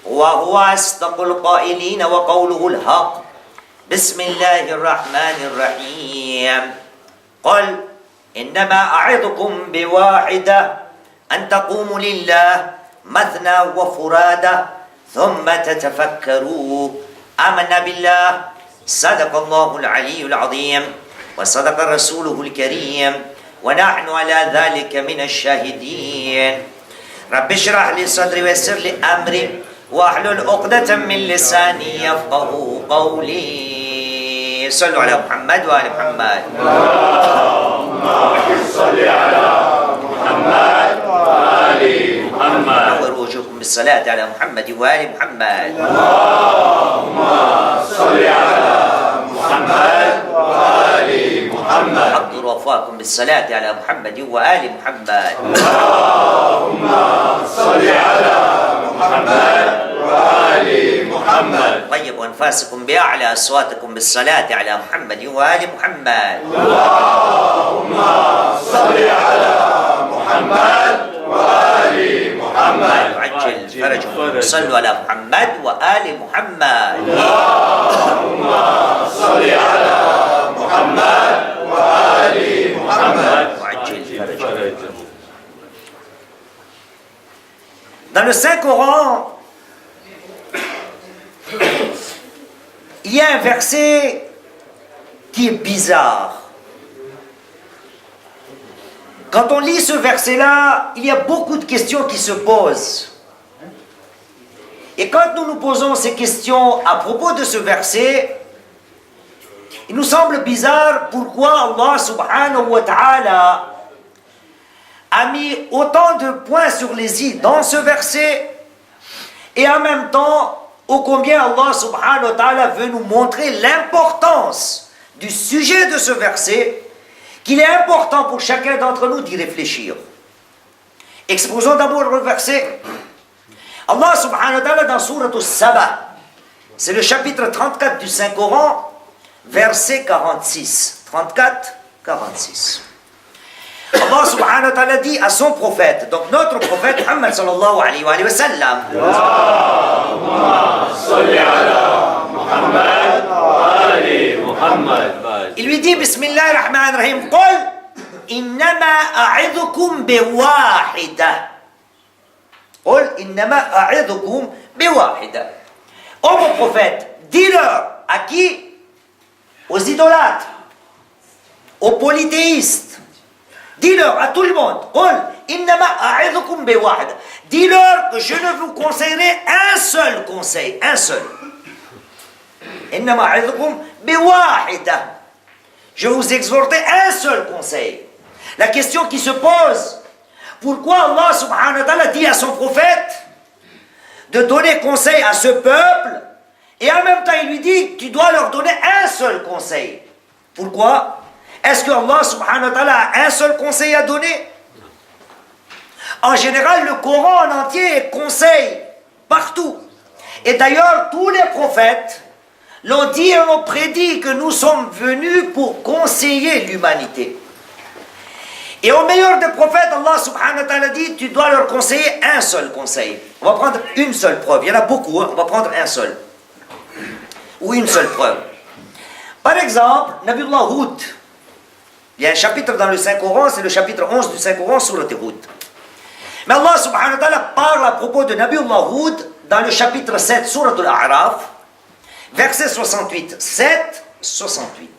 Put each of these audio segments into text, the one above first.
وهو أصدق القائلين وقوله الحق بسم الله الرحمن الرحيم قل إنما أعظكم بواحدة أن تقوموا لله مثنى وفرادى ثم تتفكروا آمنا بالله صدق الله العلي العظيم وصدق رسوله الكريم ونحن على ذلك من الشاهدين رب اشرح لي صدري ويسر لي أمري واحلل عقدة من لساني يفقهوا قولي صلوا على محمد وآل محمد اللهم صل على محمد وآل محمد نور وجوهكم بالصلاة على محمد وآل محمد اللهم صل على محمد وآل محمد حضر وفاكم بالصلاة على محمد وآل محمد اللهم صل على محمد وآل محمد طيبوا أنفاسكم بأعلى أصواتكم بالصلاة على محمد وآل محمد اللهم صل على محمد وآل محمد وعجل فرجهم صلوا على محمد وآل محمد اللهم صل على محمد وآل محمد وعجل فرجهم. Dans le Saint-Coran, il y a un verset qui est bizarre. Quand on lit ce verset-là, il y a beaucoup de questions qui se posent. Et quand nous nous posons ces questions à propos de ce verset, il nous semble bizarre pourquoi Allah subhanahu wa ta'ala a mis autant de points sur les i dans ce verset et en même temps, ô combien Allah subhanahu wa ta'ala veut nous montrer l'importance du sujet de ce verset, qu'il est important pour chacun d'entre nous d'y réfléchir. Exposons d'abord le verset. Allah subhanahu wa ta'ala dans Surat As-Saba, c'est le chapitre 34 du Saint-Coran, verset 46. 34, 46. Allah subhanahu wa ta'ala dit à son prophète, donc notre prophète Muhammad sallallahu alayhi wa sallam, il lui dit Bismillah ar-Rahman ar-Rahim, Qul innama a'idhukum biwahida. Qul innama a'idhukum biwahida. Ô mon prophète, dis-leur à qui? Aux idolâtres, aux polythéistes. Dis-leur à tout le monde, dis-leur que je ne vous conseillerai un seul conseil, un seul. Je vous exhorterai un seul conseil. La question qui se pose, pourquoi Allah subhanahu wa ta'ala dit à son prophète de donner conseil à ce peuple et en même temps il lui dit tu dois leur donner un seul conseil. Pourquoi? Est-ce que Allah subhanahu wa ta'ala a un seul conseil à donner? En général, le Coran en entier est conseil partout. Et d'ailleurs, tous les prophètes l'ont dit et l'ont prédit que nous sommes venus pour conseiller l'humanité. Et au meilleur des prophètes, Allah subhanahu wa ta'ala dit tu dois leur conseiller un seul conseil. On va prendre une seule preuve. Il y en a beaucoup, hein? On va prendre un seul. Ou une seule preuve. Par exemple, Nabiullah Hud. Il y a un chapitre dans le Saint-Coran, c'est le chapitre 11 du Saint-Coran, Surat Hud. Mais Allah subhanahu wa ta'ala parle à propos de Nabiullah Hud dans le chapitre 7, Surat Al-A'raf, verset 68. 7, 68.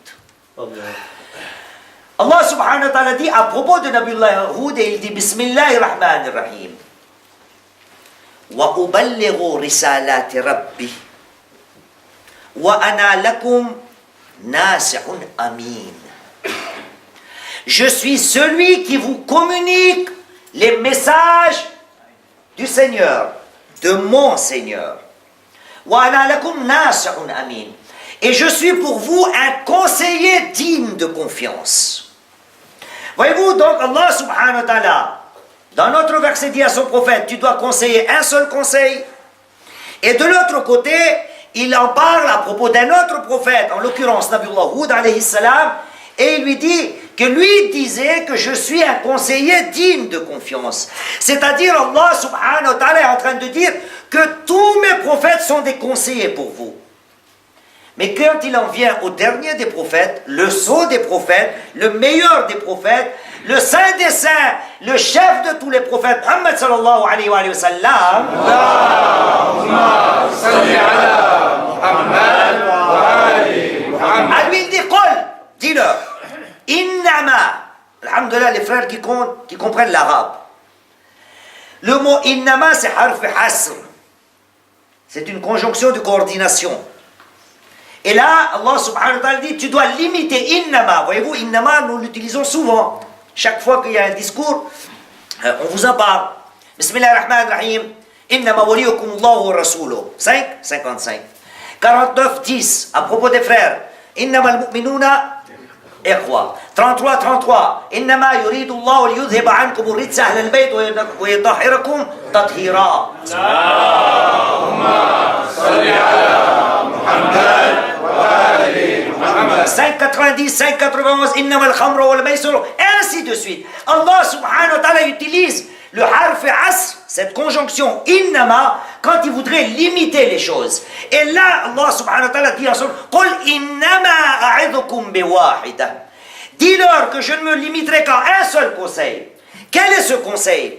Allah subhanahu wa ta'ala dit à propos de Nabiullah Hud, et il dit Bismillahirrahmanirrahim. Wa uballighu risalati rabbi wa ana lakum nasi'un amin. Je suis celui qui vous communique les messages du Seigneur, de mon Seigneur. Et je suis pour vous un conseiller digne de confiance. Voyez-vous, donc Allah subhanahu wa ta'ala, dans notre verset dit à son prophète, tu dois conseiller un seul conseil. Et de l'autre côté, il en parle à propos d'un autre prophète, en l'occurrence Nabiullah Hud alayhi salam, et il lui dit que lui disait que je suis un conseiller digne de confiance. C'est-à-dire Allah subhanahu wa ta'ala est en train de dire que tous mes prophètes sont des conseillers pour vous. Mais quand il en vient au dernier des prophètes, le sceau des prophètes, le meilleur des prophètes, le saint des saints, le chef de tous les prophètes, Muhammad sallallahu alayhi wa sallam, Allahumma salli ala Muhammad wa ali Muhammad. à lui il dit, Qul, dis-leur, innama, alhamdulillah, les frères qui comprennent l'arabe. Le mot innama, c'est harf hasr. C'est une conjonction de coordination. Et là, Allah subhanahu wa ta'ala dit, tu dois limiter innama. Voyez-vous, innama, nous l'utilisons souvent. Chaque fois qu'il y a un discours, on vous en parle. Bismillahirrahmanirrahim. Innama waliyukum Allahu wa rasuluhu. 55. 49, 10. À propos des frères. Innama al-mu'minuna ikhwa. 33. Innama yuridu Allahu liyudhiba ankum ar-rijsa ahla al-bayt wa yutahhirakum tathira. Allahumma salli ala Muhammad. 5,90, 5,91, innama al-khamra wal maisir, et ainsi de suite. Allah subhanahu wa ta'ala utilise le harf asr, cette conjonction innama, quand il voudrait limiter les choses. Et là, Allah subhanahu wa ta'ala dit ensemble, qul innama a'idhukum biwahida. Dis-leur que je ne me limiterai qu'à un seul conseil. Quel est ce conseil?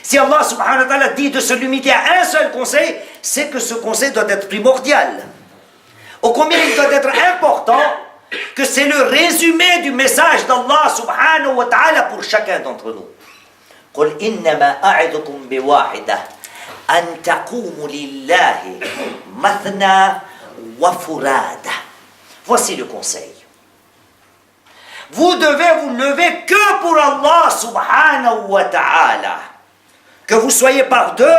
Si Allah subhanahu wa ta'ala dit de se limiter à un seul conseil, c'est que ce conseil doit être primordial. Ô combien il doit être important que c'est le résumé du message d'Allah subhanahu wa ta'ala pour chacun d'entre nous. قل إنما أعظكم بواحدة أن تقوموا لله مثنى وفرادى. Voici le conseil. Vous devez vous lever que pour Allah subhanahu wa ta'ala. Que vous soyez par deux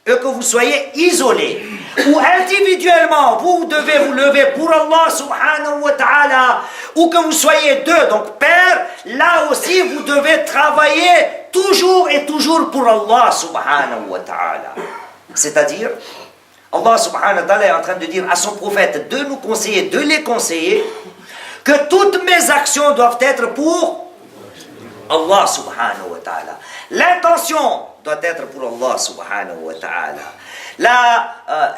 et que vous soyez isolés. Ou individuellement, vous devez vous lever pour Allah subhanahu wa ta'ala, ou que vous soyez deux, donc père, là aussi vous devez travailler toujours et toujours pour Allah subhanahu wa ta'ala. C'est-à-dire, Allah subhanahu wa ta'ala est en train de dire à son prophète de nous conseiller, de les conseiller, que toutes mes actions doivent être pour Allah subhanahu wa ta'ala. L'intention doit être pour Allah subhanahu wa ta'ala. La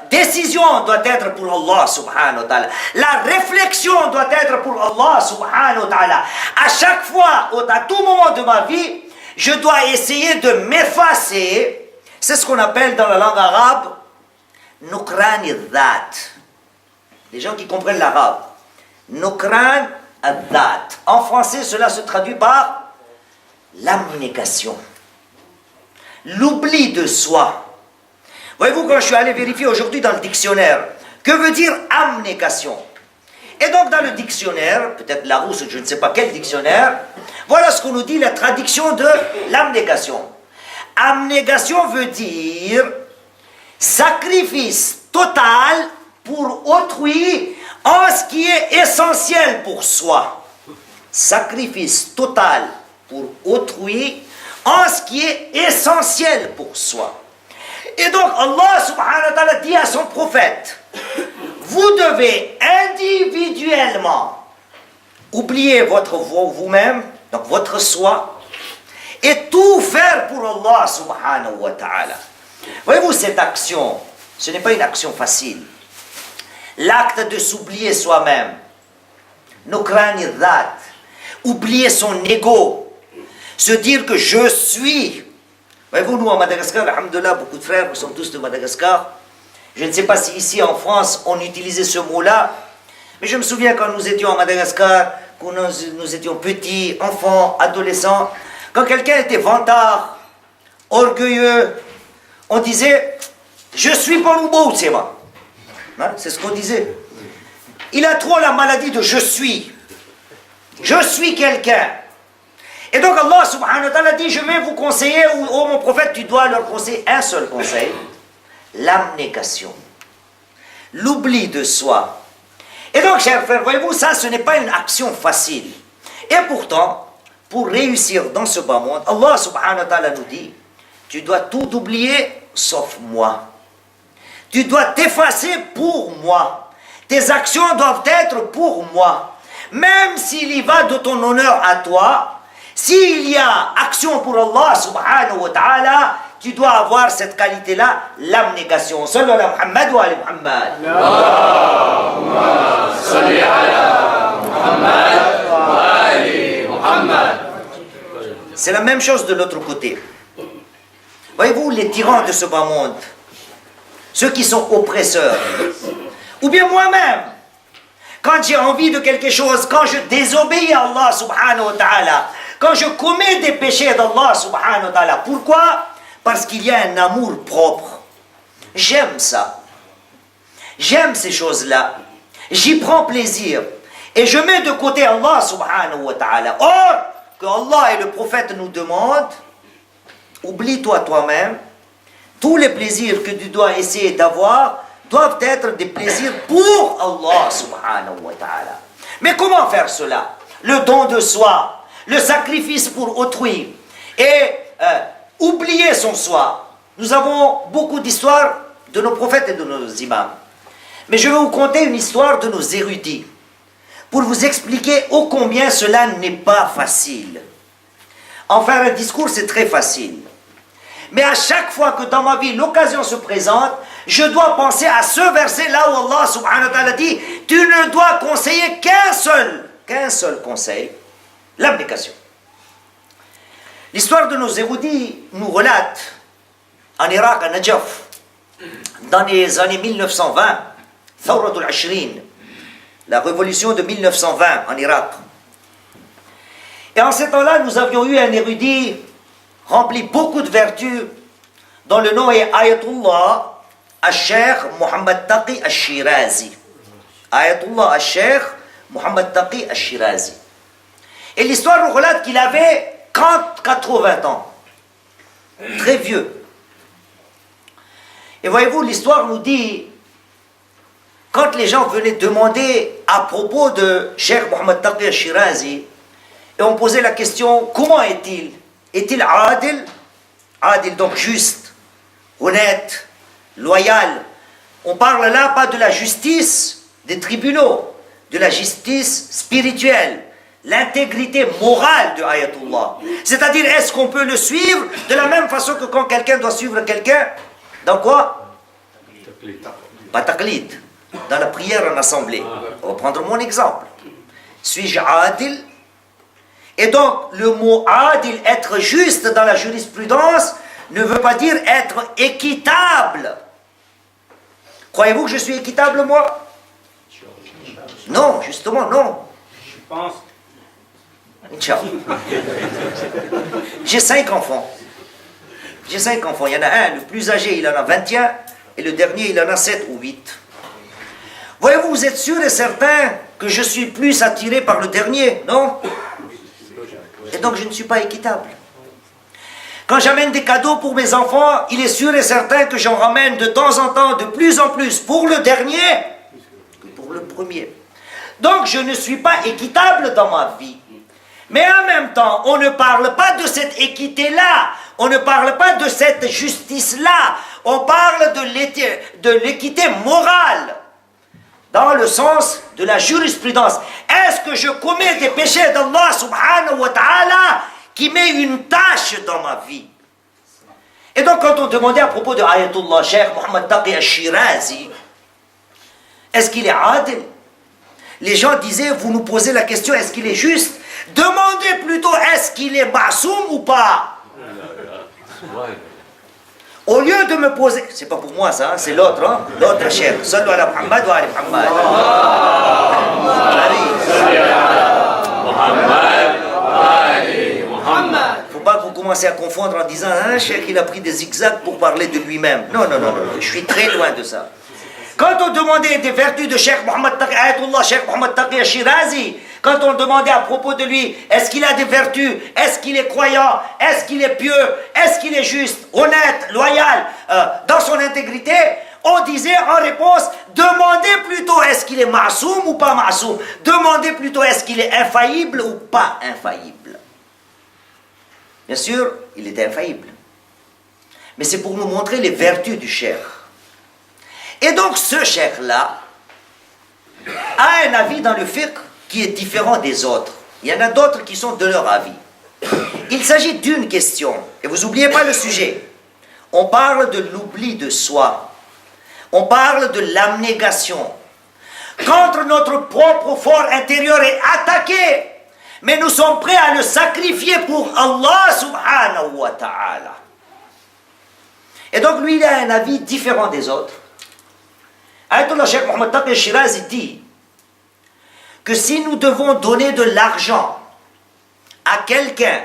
décision doit être pour Allah subhanahu wa ta'ala. La réflexion doit être pour Allah subhanahu wa ta'ala. À chaque fois, à tout moment de ma vie, je dois essayer de m'effacer. C'est ce qu'on appelle dans la langue arabe Nukran al-Dhat. Les gens qui comprennent l'arabe. Nukran al-Dhat. En français, cela se traduit par l'abnégation. L'oubli de soi. Voyez-vous, quand je suis allé vérifier aujourd'hui dans le dictionnaire, que veut dire abnégation? Et donc dans le dictionnaire, peut-être Larousse ou je ne sais pas quel dictionnaire, voilà ce qu'on nous dit, la traduction de l'abnégation. Abnégation veut dire sacrifice total pour autrui en ce qui est essentiel pour soi. Sacrifice total pour autrui en ce qui est essentiel pour soi. Et donc Allah subhanahu wa ta'ala dit à son prophète, vous devez individuellement oublier votre vous-même, donc votre soi, et tout faire pour Allah subhanahu wa ta'ala. Voyez-vous, cette action, ce n'est pas une action facile. L'acte de s'oublier soi-même, nukrani dhat, oublier son ego, se dire que je suis. Voyez-vous, nous, en Madagascar, alhamdoulilah, beaucoup de frères, nous sommes tous de Madagascar. Je ne sais pas si ici, en France, on utilisait ce mot-là, mais je me souviens quand nous étions en Madagascar, quand nous étions petits, enfants, adolescents, quand quelqu'un était vantard, orgueilleux, on disait « Je suis Palumbo Tsema ». C'est ce qu'on disait. Il a trop la maladie de « je suis ». Je suis quelqu'un. Et donc Allah subhanahu wa ta'ala dit, je vais vous conseiller, ou oh mon prophète, tu dois leur conseiller un seul conseil, l'abnégation, l'oubli de soi. Et donc, chers frères, voyez-vous, ça, ce n'est pas une action facile. Et pourtant, pour réussir dans ce bas monde, Allah subhanahu wa ta'ala nous dit, tu dois tout oublier sauf moi. Tu dois t'effacer pour moi. Tes actions doivent être pour moi. Même s'il y va de ton honneur à toi, s'il y a action pour Allah subhanahu wa ta'ala tu dois avoir cette qualité-là, l'abnégation. Sallu ala Muhammad wa ala Muhammad. Allahumma salli ala Muhammad wa ali Muhammad. C'est la même chose de l'autre côté. Voyez-vous, les tyrans de ce bas monde, ceux qui sont oppresseurs, ou bien moi-même, quand j'ai envie de quelque chose, quand je désobéis à Allah subhanahu wa ta'ala, quand je commets des péchés d'Allah subhanahu wa ta'ala, pourquoi? Parce qu'il y a un amour propre. J'aime ça. J'aime ces choses-là. J'y prends plaisir. Et je mets de côté Allah subhanahu wa ta'ala. Or, que Allah et le prophète nous demandent, oublie-toi toi-même, tous les plaisirs que tu dois essayer d'avoir doivent être des plaisirs pour Allah subhanahu wa ta'ala. Mais comment faire cela? Le don de soi, le sacrifice pour autrui, et oublier son soi. Nous avons beaucoup d'histoires de nos prophètes et de nos imams. Mais je vais vous conter une histoire de nos érudits, pour vous expliquer ô combien cela n'est pas facile. En faire un discours, c'est très facile. Mais à chaque fois que dans ma vie, l'occasion se présente, je dois penser à ce verset là où Allah subhanahu wa ta'ala dit « Tu ne dois conseiller qu'un seul conseil, l'abnégation. » L'histoire de nos érudits nous relate en Irak, à Najaf, dans les années 1920, Thawratul Ashrin, la révolution de 1920 en Irak. Et en ce temps-là, nous avions eu un érudit rempli beaucoup de vertus, dont le nom est Ayatullah al-Sheikh Muhammad Taqi al-Shirazi. Ayatullah al-Sheikh Muhammad Taqi al-Shirazi. Et l'histoire nous relate qu'il avait 80 ans. Très vieux. Et voyez-vous, l'histoire nous dit, quand les gens venaient demander à propos de Cheikh Muhammad Taqi al-Shirazi, et on posait la question, comment est-il? Est-il adil? Adil, donc juste, honnête, loyal. On parle là pas de la justice des tribunaux, de la justice spirituelle, l'intégrité morale de Ayatullah. C'est-à-dire, est-ce qu'on peut le suivre de la même façon que quand quelqu'un doit suivre quelqu'un? Dans quoi? Pas taqlid. Dans la prière en assemblée. On va prendre mon exemple. Suis-je adil? Et donc, le mot adil, être juste dans la jurisprudence, ne veut pas dire être équitable. Croyez-vous que je suis équitable, moi? Non, justement, non. Je pense. Inch'Allah. J'ai 5 enfants. J'ai 5 enfants. Il y en a un, le plus âgé, il en a 21, et le dernier, il en a 7 ou 8. Voyez-vous, vous êtes sûr et certain que je suis plus attiré par le dernier, non? Et donc, je ne suis pas équitable. Quand j'amène des cadeaux pour mes enfants, il est sûr et certain que j'en ramène de temps en temps, de plus en plus, pour le dernier que pour le premier. Donc, je ne suis pas équitable dans ma vie. Mais en même temps, on ne parle pas de cette équité-là, on ne parle pas de cette justice-là, on parle de l'équité morale, dans le sens de la jurisprudence. Est-ce que je commets des péchés d'Allah subhanahu wa ta'ala qui met une tâche dans ma vie? Et donc quand on demandait à propos de Ayatullah Cheikh Muhammad Taqi al-Shirazi, est-ce qu'il est adil? Les gens disaient, vous nous posez la question, est-ce qu'il est juste? Demandez plutôt, est-ce qu'il est ma'soum ou pas? Au lieu de me poser, c'est pas pour moi ça, c'est l'autre, hein? L'autre cheikh. Sallu ala Muhammad wa ala Muhammad. Faut pas que vous commenciez à confondre en disant, hein, cheikh, il a pris des zigzags pour parler de lui-même. Non, non, non, non, je suis très loin de ça. Quand on demandait des vertus de Cheikh Muhammad Taqi, Ayatullah Cheikh Muhammad Taqi al-Shirazi, quand on demandait à propos de lui, est-ce qu'il a des vertus, est-ce qu'il est croyant, est-ce qu'il est pieux, est-ce qu'il est juste, honnête, loyal, dans son intégrité, on disait en réponse, demandez plutôt est-ce qu'il est ma'soum ou pas ma'soum, demandez plutôt est-ce qu'il est infaillible ou pas infaillible. Bien sûr, il est infaillible. Mais c'est pour nous montrer les vertus du cheikh. Et donc ce cheikh-là a un avis dans le fiqh qui est différent des autres. Il y en a d'autres qui sont de leur avis. Il s'agit d'une question, et vous n'oubliez pas le sujet. on parle de l'oubli de soi. On parle de l'abnégation. Quand notre propre fort intérieur est attaqué, mais nous sommes prêts à le sacrifier pour Allah subhanahu wa ta'ala. Et donc lui, il a un avis différent des autres. Ayatollah Cheikh Mohammed Taqi al-Shirazi dit que si nous devons donner de l'argent à quelqu'un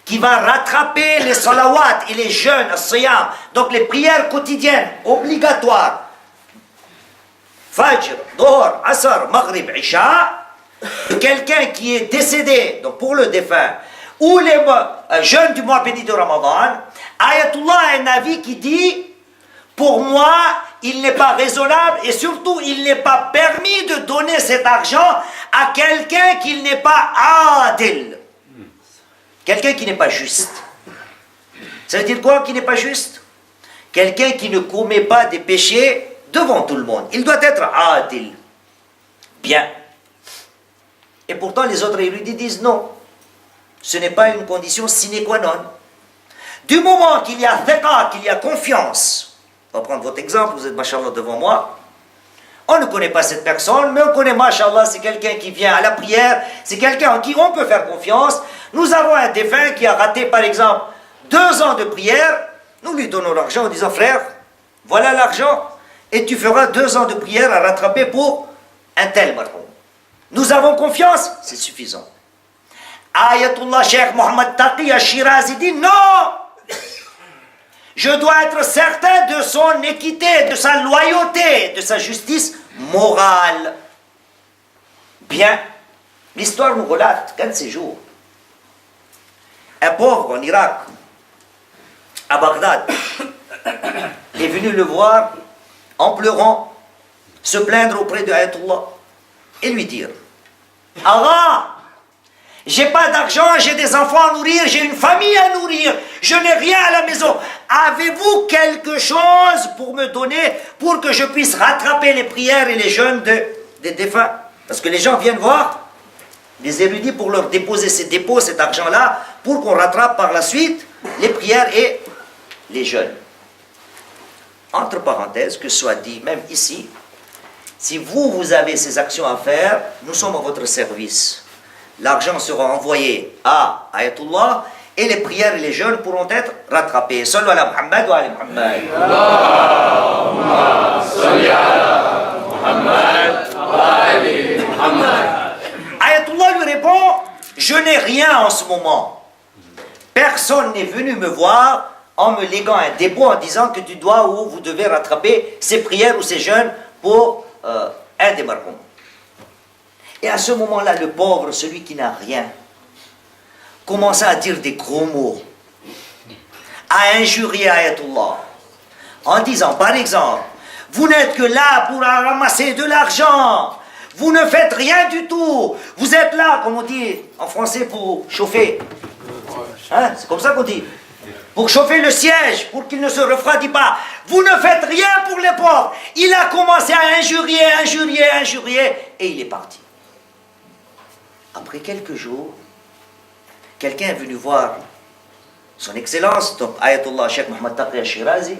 qui va rattraper les salawats et les jeûnes, as-siyam, donc les prières quotidiennes obligatoires, Fajr, Dhuhr, Asr, Maghrib, Isha, quelqu'un qui est décédé, donc pour le défunt, ou les jeûnes du mois béni de Ramadan, Ayatollah a un avis qui dit, pour moi, il n'est pas raisonnable et surtout, il n'est pas permis de donner cet argent à quelqu'un qui n'est pas adil. Quelqu'un qui n'est pas juste. Ça veut dire quoi qui n'est pas juste? Quelqu'un qui ne commet pas des péchés devant tout le monde. Il doit être adil. Bien. Et pourtant, les autres érudits disent non. Ce n'est pas une condition sine qua non. Du moment qu'il y a thiqa, qu'il y a confiance, on va prendre votre exemple, vous êtes, machallah, devant moi, on ne connaît pas cette personne, mais on connaît, machallah, c'est quelqu'un qui vient à la prière, c'est quelqu'un en qui on peut faire confiance. Nous avons un défunt qui a raté, par exemple, 2 ans de prière, nous lui donnons l'argent en disant, frère, voilà l'argent, et tu feras 2 ans de prière à rattraper pour un tel marhoum. Nous avons confiance, c'est suffisant. Ayatollah Cheikh Mohammed Taqi al-Shirazi dit, non! Je dois être certain de son équité, de sa loyauté, de sa justice morale. Bien, l'histoire nous relate qu'un de ces jours, un pauvre en Irak, à Bagdad, est venu le voir en pleurant, se plaindre auprès de Ayatollah et lui dire, Allah, j'ai pas d'argent, j'ai des enfants à nourrir, j'ai une famille à nourrir, je n'ai rien à la maison. Avez-vous quelque chose pour me donner pour que je puisse rattraper les prières et les jeûnes des défunts? Parce que les gens viennent voir les érudits pour leur déposer cet argent-là pour qu'on rattrape par la suite les prières et les jeûnes. Entre parenthèses, que soit dit, même ici, si vous avez ces actions à faire, nous sommes à votre service. L'argent sera envoyé à Ayatollah et les prières et les jeûnes pourront être rattrapés. Sallu ala Muhammad wa ala Muhammad. Allahumma salli ala Muhammad wa ala Muhammad. Ayatollah lui répond, je n'ai rien en ce moment. Personne n'est venu me voir en me léguant un dépôt en disant que tu dois ou vous devez rattraper ces prières ou ces jeûnes pour un des marhoums. Et à ce moment-là, le pauvre, celui qui n'a rien, commença à dire des gros mots, à injurier Ayatollah, en disant, par exemple, vous n'êtes que là pour ramasser de l'argent, vous ne faites rien du tout, vous êtes là, comme on dit en français, pour chauffer. Hein, c'est comme ça qu'on dit. Pour chauffer le siège, pour qu'il ne se refroidit pas. Vous ne faites rien pour les pauvres. Il a commencé à injurier, et il est parti. Après quelques jours, quelqu'un est venu voir son excellence, donc Ayatollah Cheikh Mohammed Taqi al-Shirazi,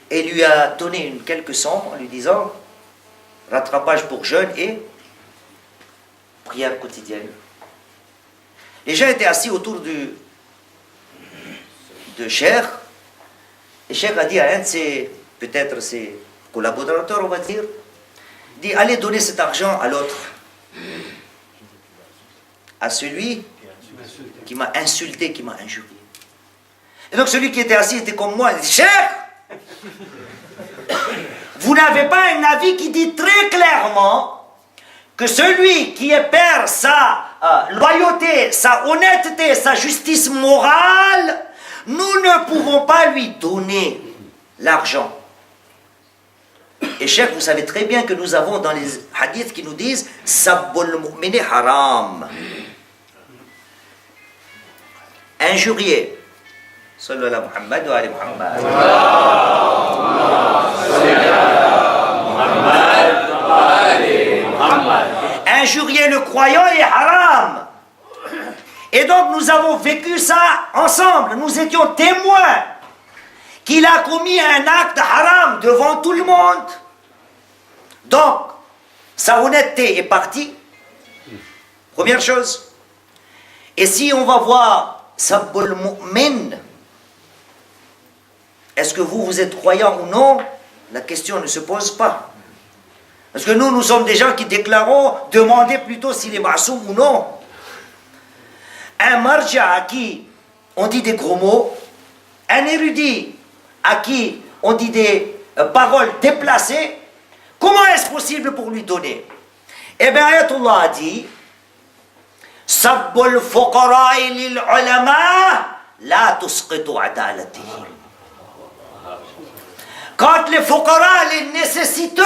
et lui a donné quelques sommes en lui disant rattrapage pour jeûne et prière quotidienne. Les gens étaient assis autour de Cheikh, et Cheikh a dit à un de ses, peut-être ses collaborateurs, on va dire, dit allez donner cet argent à l'autre. À celui qui m'a insulté, qui m'a injurié. Et donc celui qui était assis était comme moi, il dit, Cheikh, vous n'avez pas un avis qui dit très clairement que celui qui perd sa loyauté, sa honnêteté, sa justice morale, nous ne pouvons pas lui donner l'argent. Et Cheikh, vous savez très bien que nous avons dans les hadiths qui nous disent « Sabbul mu'mini haram » injurier. Sallallahu ala Muhammad wa ala Muhammad. Injurier le croyant est haram. Et donc nous avons vécu ça ensemble. Nous étions témoins. qu'il a commis un acte haram devant tout le monde. Donc, sa honnêteté est partie. Première chose. Et si on va voir Sabbul Mu'min, est-ce que vous êtes croyant ou non? La question ne se pose pas. Parce que nous sommes des gens qui déclarons, demandez plutôt s'il est ma'soum ou non. Un marja à qui on dit des gros mots, un érudit à qui on dit des paroles déplacées, comment est-ce possible pour lui donner? Eh bien, Ayatollah a dit, Sabbul fuqara'i lil ulama, la tusqitu adalatihim. Quand les fuqara, les nécessiteux,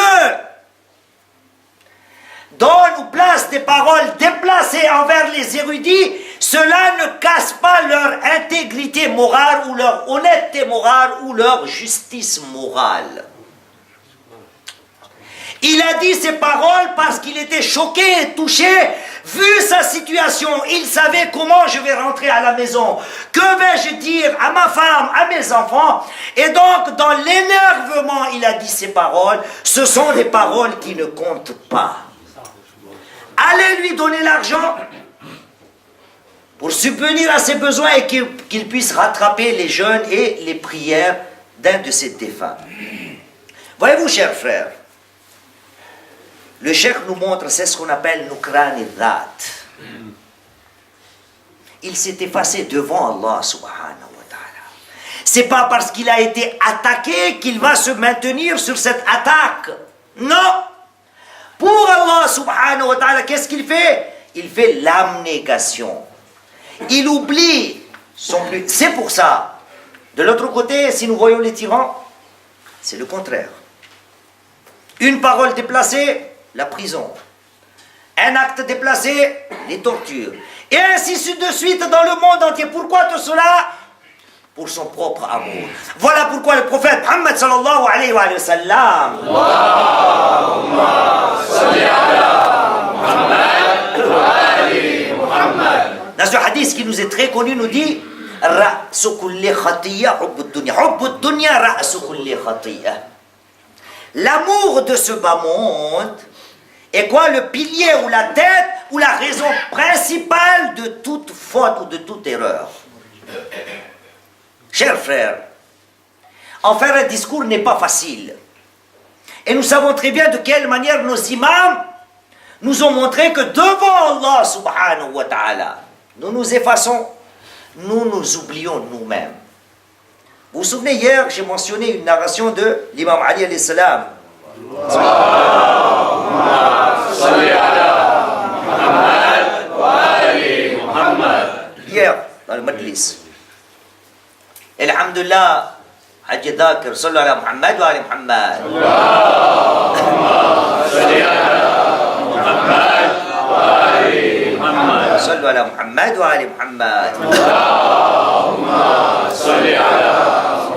donnent ou placent des paroles déplacées envers les érudits, cela ne casse pas leur intégrité morale ou leur honnêteté morale ou leur justice morale. Il a dit ces paroles parce qu'il était choqué et touché, vu sa situation. Il savait comment je vais rentrer à la maison. Que vais-je dire à ma femme, à mes enfants? Et donc, dans l'énervement, il a dit ces paroles. Ce sont des paroles qui ne comptent pas. Allez lui donner l'argent pour subvenir à ses besoins et qu'il puisse rattraper les jeûnes et les prières d'un de ses défunts. Voyez-vous, chers frères, le cheikh nous montre, c'est ce qu'on appelle Nukran al-Dhat. Il s'est effacé devant Allah subhanahu wa ta'ala. C'est pas parce qu'il a été attaqué qu'il va se maintenir sur cette attaque. Non. Pour Allah subhanahu wa ta'ala, qu'est-ce qu'il fait? Il fait l'abnégation. Il oublie son plus. C'est pour ça. De l'autre côté, si nous voyons les tyrans, c'est le contraire. Une parole déplacée, la prison. Un acte déplacé, les tortures. Et ainsi de suite dans le monde entier. Pourquoi tout cela? Pour son propre amour. Voilà pourquoi le prophète Muhammad sallallahu alayhi wa sallam, dans ce hadith qui nous est très connu, nous dit Ra'su kulli khatiyya hubbud dunya. Hubbud dunya ra'su kulli khatiyya. L'amour de ce bas monde est quoi? Le pilier ou la tête ou la raison principale de toute faute ou de toute erreur. Chers frères, en faire un discours n'est pas facile. Et nous savons très bien de quelle manière nos imams nous ont montré que devant Allah subhanahu wa ta'ala, nous nous effaçons, nous nous oublions nous-mêmes. Vous vous souvenez, hier, j'ai mentionné une narration de l'imam Ali alayhi salam. Hier, dans le majlis. Alhamdulillah, Hajj Dhakir, sallu ala Muhammad wa ali Muhammad. صلوا على محمد وآل محمد. اللهم صل على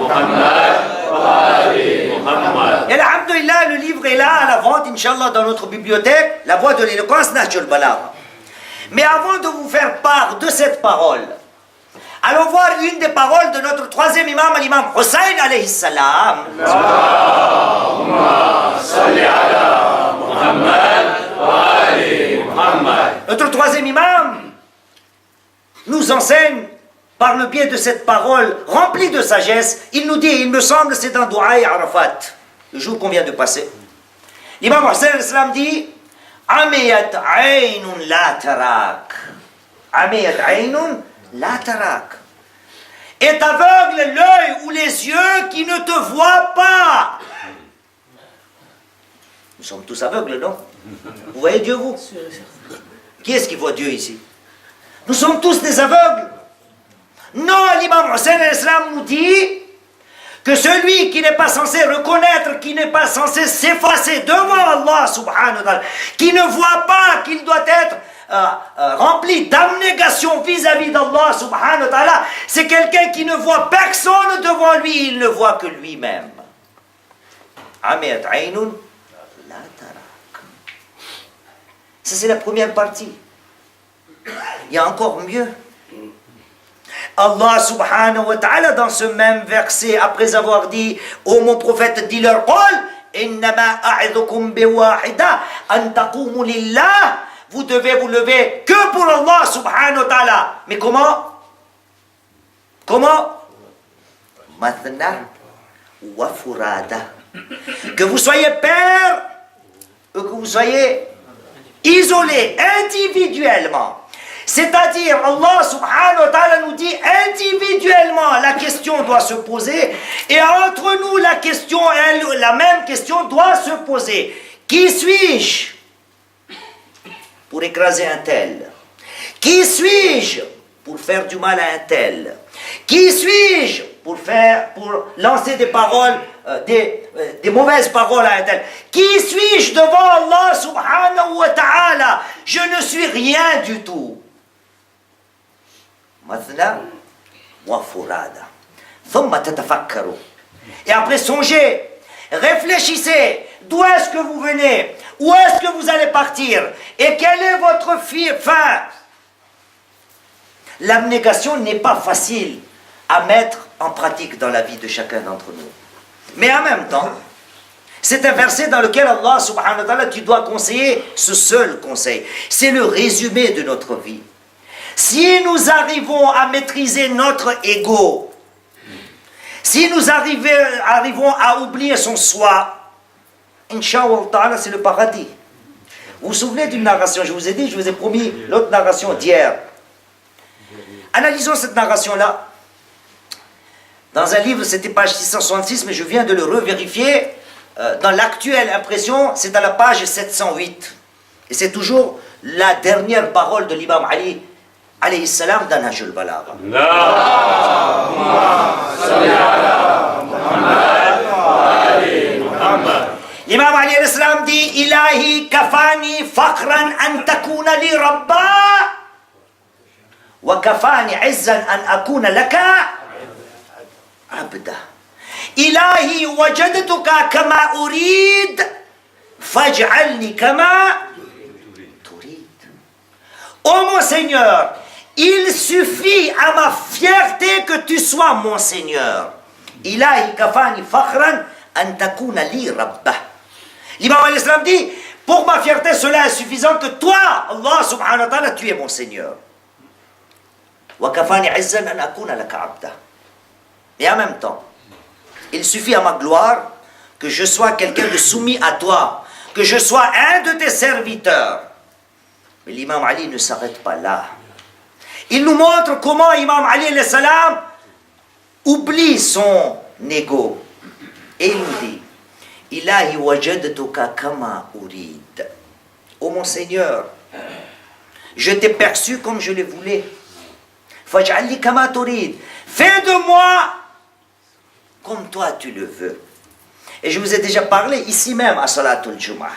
محمد وآل محمد. Alhamdulillah, le livre est là à la vente, Inch'Allah, dans notre bibliothèque, La Voix de l'éloquence, Nahjul Balagha. Mais avant de vous faire part de cette parole, allons voir une des paroles de notre troisième imam, l'imam Hussein alayhi salam. Allahumma salli ala Muhammad wa ali Muhammad. Notre troisième imam nous enseigne par le biais de cette parole remplie de sagesse. Il nous dit, il me semble, c'est dans Douaï Arafat, le jour qu'on vient de passer. L'imam Hussein alayhi salam dit Amiyat aynun la tarak. Amiyat aynun la tarak. Est aveugle l'œil ou les yeux qui ne te voient pas. Nous sommes tous aveugles, non? Vous voyez Dieu, vous? Qui est-ce qui voit Dieu ici? Nous sommes tous des aveugles. Non, l'imam Hussein nous dit que celui qui n'est pas censé reconnaître, qui n'est pas censé s'effacer devant Allah subhanahu wa ta'ala, qui ne voit pas qu'il doit être rempli d'abnégation vis-à-vis d'Allah subhanahu wa ta'ala, c'est quelqu'un qui ne voit personne devant lui, il ne voit que lui-même. Amiyat aynun la tarak. Ça c'est la première partie. Il y a encore mieux. Allah subhanahu wa ta'ala, dans ce même verset, après avoir dit, ô mon prophète, dis-leur, innama a'idhukum biwahida an taqumu lillah, vous devez vous lever que pour Allah subhanahu wa ta'ala. Mais comment? Comment? Mathna wa furada. Que vous soyez père, ou que vous soyez isolé, individuellement. C'est-à-dire, Allah subhanahu wa ta'ala nous dit individuellement, la question doit se poser, et entre nous, la même question doit se poser. Qui suis-je pour écraser un tel? Qui suis-je pour faire du mal à un tel? Qui suis-je pour lancer des paroles, des mauvaises paroles à un tel? Qui suis-je devant Allah subhanahu wa ta'ala? Je ne suis rien du tout. Mathna wa furada. Thumma tatafakkaru. Et après songez, réfléchissez, d'où est-ce que vous venez? Où est-ce que vous allez partir? Et quelle est votre fin? L'abnégation n'est pas facile à mettre en pratique dans la vie de chacun d'entre nous. Mais en même temps, c'est un verset dans lequel Allah subhanahu wa ta'ala, tu dois conseiller ce seul conseil. C'est le résumé de notre vie. Si nous arrivons à maîtriser notre ego, si nous arrivons à oublier son soi, Inch'Allah ta'ala, c'est le paradis. Vous vous souvenez d'une narration? Je vous ai dit, je vous ai promis l'autre narration d'hier. Analysons cette narration-là. Dans un livre, c'était page 666, mais je viens de le revérifier. Dans l'actuelle impression, c'est à la page 708. Et c'est toujours la dernière parole de l'imam Ali, alayhi salam, dans Nahj al-Balagha. L'imam Ali alayhi salam dit, Ilahi kafani faqran an takuna li rabba, wa kafani izzan an akuna laka abda. Ilahi wajadtuka kama urid, faj'alni kama turid. Ô mon Seigneur, il suffit à ma fierté que tu sois mon Seigneur. Ilahi kafani fakhran an takuna li rabba. L'imam al-Islam dit, pour ma fierté, cela est suffisant que toi, Allah subhanahu wa ta'ala, tu es mon Seigneur. Wa kafani izzan an akuna laka abda. Et en même temps, il suffit à ma gloire que je sois quelqu'un de soumis à toi, que je sois un de tes serviteurs. Mais l'imam Ali ne s'arrête pas là. Il nous montre comment l'imam Ali alayhi salam oublie son ego. Et il nous dit, Ilahi wajadtuka kama urid. Ô mon Seigneur, je t'ai perçu comme je le voulais. Faj'alni kama turid. Fais de moi comme toi tu le veux. Et je vous ai déjà parlé ici même à Salatul Jum'ah.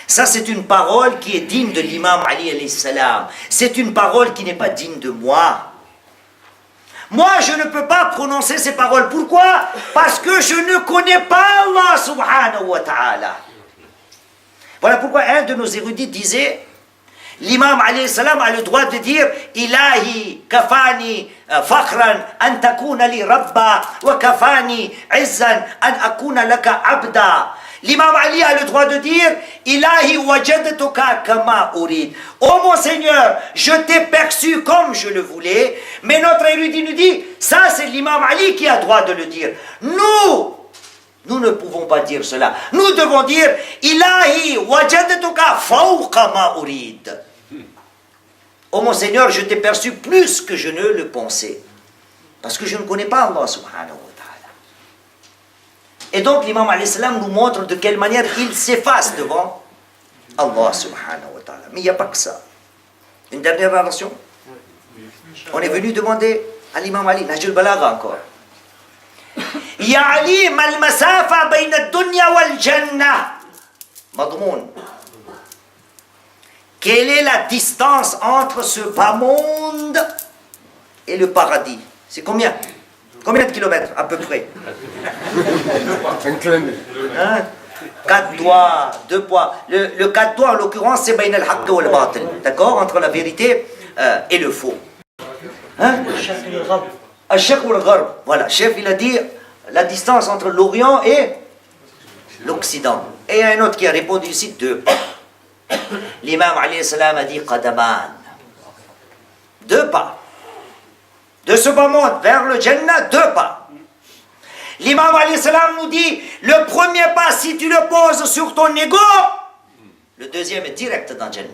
Ça, c'est une parole qui est digne de l'imam Ali alayhi salam. C'est une parole qui n'est pas digne de moi. Moi, je ne peux pas prononcer ces paroles. Pourquoi? Parce que je ne connais pas Allah subhanahu wa ta'ala. Voilà pourquoi un de nos érudits disait, l'imam alayhi salam a le droit de dire Ilahi kafani fakhran an takuna li rabba wa kafani izzan an akuna laka abda. L'imam Ali a le droit de dire Ilahi wajadtuka kama urid. Oh mon Seigneur, je t'ai perçu comme je le voulais. Mais notre érudit nous dit, ça c'est l'imam Ali qui a le droit de le dire. Nous ne pouvons pas dire cela. Nous devons dire Ilahi wajadtuka fawqa ma urid. Oh mon Seigneur, je t'ai perçu plus que je ne le pensais. Parce que je ne connais pas Allah subhanahu wa ta'ala. Et donc l'imam alayhi salam nous montre de quelle manière il s'efface devant Allah subhanahu wa ta'ala. Mais il n'y a pas que ça. Une dernière narration. On est venu demander à l'imam Ali, Nahj al-Balagha encore. Ya Ali, mal masafa bayna ad-dunya wal jannah. Madmoun. Quelle est la distance entre ce bas monde et le paradis? C'est combien? Combien de kilomètres à peu près? Hein? 4 doigts, 2 poids. Le 4 doigts en l'occurrence c'est bayn al-haqq wal batil. D'accord? Entre la vérité et le faux. Hein? Al-Sharq ou al-Gharb. Voilà, chef, il a dit la distance entre l'Orient et l'Occident. Et il y a un autre qui a répondu ici 2 pas. L'imam alayhi salam a dit Qadaman. 2 pas. De ce bas monde vers le Jannah, 2 pas. L'imam alayhi salam nous dit le premier pas, si tu le poses sur ton ego, le deuxième est direct dans Jannah.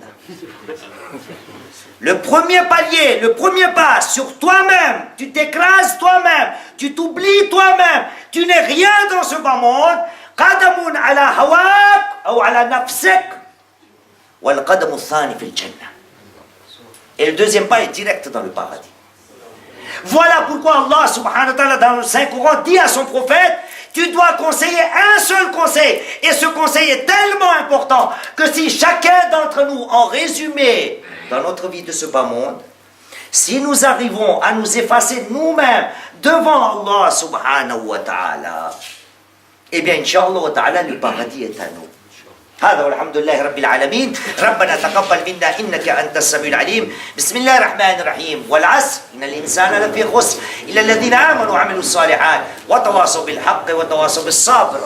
Le premier palier, le premier pas sur toi-même, tu t'écrases toi-même, tu t'oublies toi-même, tu n'es rien dans ce bas monde. Qadamun ala hawak ou ala nafsik, wal qadamu thani fil jannah. Et le deuxième pas est direct dans le paradis. Voilà pourquoi Allah subhanahu wa ta'ala dans le Saint-Coran dit à son prophète, tu dois conseiller un seul conseil. Et ce conseil est tellement important que si chacun d'entre nous, en résumé, dans notre vie de ce bas monde, si nous arrivons à nous effacer nous-mêmes devant Allah subhanahu wa ta'ala, eh bien, Inch'Allah wa ta'ala, le paradis est à nous. هذا والحمد لله رب العالمين ربنا تقبل منا إنك أنت السميع العليم بسم الله الرحمن الرحيم والعصر إن الإنسان لفي خسر إلا الذين آمنوا وعملوا الصالحات وتواصوا بالحق وتواصوا بالصبر